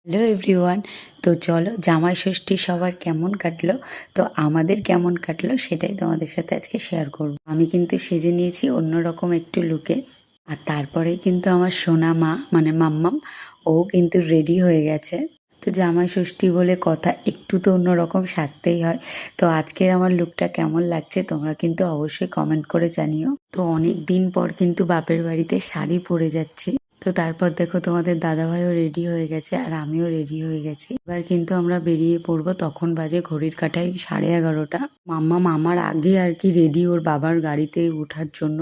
Hello everyone. তো চলো জামাই ষষ্ঠী সবার কেমন কাটলো, তো আমাদের কেমন কাটলো সেটাই তোমাদের সাথে আজকে শেয়ার করব। আমি কিন্তু সেজে নিয়েছি অন্যরকম একটু লুকে, আর তারপরেই কিন্তু আমার সোনা মা মানে মাম্মাম ও কিন্তু রেডি হয়ে গেছে। তো জামাই ষষ্ঠী বলে কথা, একটু তো অন্যরকম সাজতেই হয়। তো আজকের আমার লুকটা কেমন লাগছে তোমরা কিন্তু অবশ্যই কমেন্ট করে জানিও। তো অনেক দিন পর কিন্তু বাপের বাড়িতে শাড়ি পরে যাচ্ছি। তো তারপর দেখো তোমাদের দাদাভাইও রেডি হয়ে গেছে আর আমিও রেডি হয়ে গেছি। এবার কিন্তু আমরা বেরিয়ে পড়বো। তখন বাজে ঘড়ির কাঁটায় 11:30। মাম্মা মামার আগে আর কি রেডি ওর বাবার গাড়িতে ওঠার জন্য,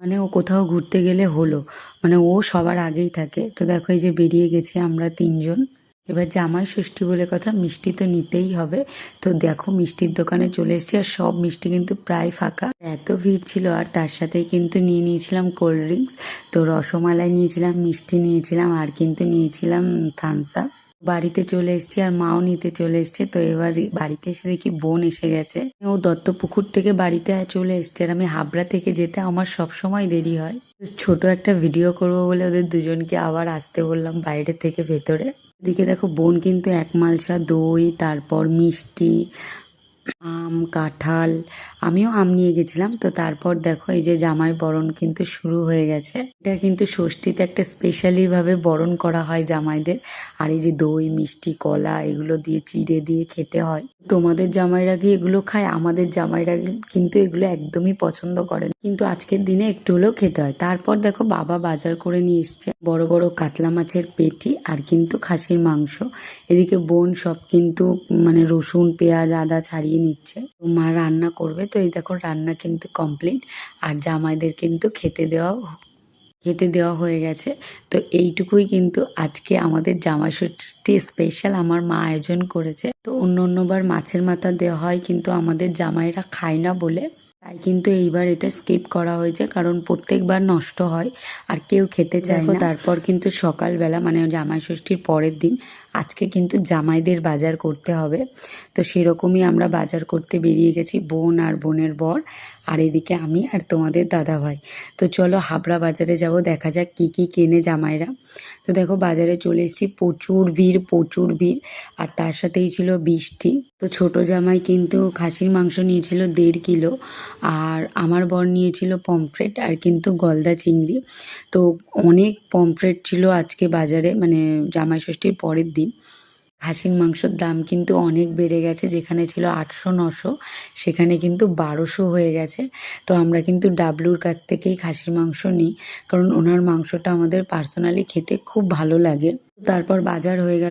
মানে ও কোথাও ঘুরতে গেলে হলো, মানে ও সবার আগেই থাকে। তো দেখো এই যে বেরিয়ে গেছি আমরা তিনজন। এবার জামাই ষষ্ঠী বলে কথা, মিষ্টি তো নিতেই হবে। তো দেখো মিষ্টির দোকানে চলে এসেছি আর সব মিষ্টি কিন্তু প্রায় ফাঁকা, এত ভিড় ছিল। আর তার সাথেই কিন্তু নিয়ে নিয়েছিলাম কোল্ড ড্রিঙ্কস। তো রসমালাই নিয়েছিলাম, মিষ্টি নিয়েছিলাম, আর কিন্তু নিয়েছিলাম থামস আপ। বাড়িতে চলে এসেছি আর মাও নিতে চলে এসছে। তো এবার বাড়িতে এসে দেখি বোন এসে গেছে। ও দত্তপুকুর থেকে বাড়িতে চলে এসছে আর আমি হাবড়া থেকে যেতে আমার সব সময় দেরি হয়। ছোট একটা ভিডিও করব বলে ওদের দুজনকে আবার আসতে বললাম বাইরে থেকে ভেতরে। এদিকে দেখো বোন কিন্তু এক মালসা দই, তারপর মিষ্টি, আম, কাঁঠাল, আমিও আম নিয়ে গেছিলাম। তো তারপর দেখো এই যে জামাই বরণ কিন্তু শুরু হয়ে গেছে। এটা কিন্তু ষষ্ঠীতে একটা স্পেশালি ভাবে বরণ করা হয় জামাইদের। আর এই যে দই মিষ্টি কলা এগুলো দিয়ে চিড়ে দিয়ে খেতে হয়। তোমাদের জামাইরা কি এগুলো খায়? আমাদের জামাইরা কিন্তু এগুলো একদমই পছন্দ করেন, কিন্তু আজকের দিনে একটু হলেও খেতে হয়। তারপর দেখো বাবা বাজার করে নিয়ে এসছে বড় বড় কাতলা মাছের পেটি আর কিন্তু খাসির মাংস। এদিকে বোন সব কিন্তু মানে রসুন পেঁয়াজ আদা ছাড়িয়ে নিচ্ছে। তো মা রান্না করবে। তো এই দেখো রান্না কিন্তু কমপ্লিট আর জামাইদের কিন্তু খেতে দেওয়া হয়ে গেছে। তো এইটুকুই কিন্তু আজকে আমাদের জামাই ষষ্ঠী স্পেশাল আমার মা আয়োজন করেছে। তো অন্য অন্যবার মাছের মাথা দেওয়া হয়, কিন্তু আমাদের জামাইরা খায় না বলে তাই কিন্তু এইবার এটা স্কিপ করা হয়েছে, কারণ প্রত্যেকবার নষ্ট হয় আর কেউ খেতে চায় না। তারপর কিন্তু সকালবেলা মানে জামাই ষষ্ঠীর পরের দিন আজকে কিন্তু জামাইদের বাজার করতে হবে। তো সেরকমই আমরা বাজার করতে বেরিয়ে গেছি, বোন আর বোনের বর, আর এদিকে আমি আর তোমাদের দাদাভাই। তো চলো হাবড়া বাজারে যাব, দেখা যাক কি কি কেনে জামাইরা। তো দেখো বাজারে চলে এসেছি, প্রচুর ভিড় প্রচুর ভিড়। আর তার সাথেই ছিল বৃষ্টি। তো ছোট জামাই কিন্তু খাসির মাংস নিয়েছিল 1.5 কিলো, আর আমার বর নিয়েছিল পমফ্রেট আর কিন্তু গলদা চিংড়ি। তো অনেক পমফ্রেট ছিল আজকে বাজারে, মানে জামাই ষষ্ঠীর পরের দিন। খাসির মাংসের দাম কিন্তু অনেক বেড়ে গেছে, যেখানে ছিল 800-900 সেখানে কিন্তু 1200 হয়ে গেছে। তো আমরা কিন্তু ডাবলুর কাছ থেকেই খাসির মাংস নিই, কারণ ওনার মাংসটা আমাদের পার্সোনালি খেতে খুব ভালো লাগে। তারপর বাজার হয়ে গেল,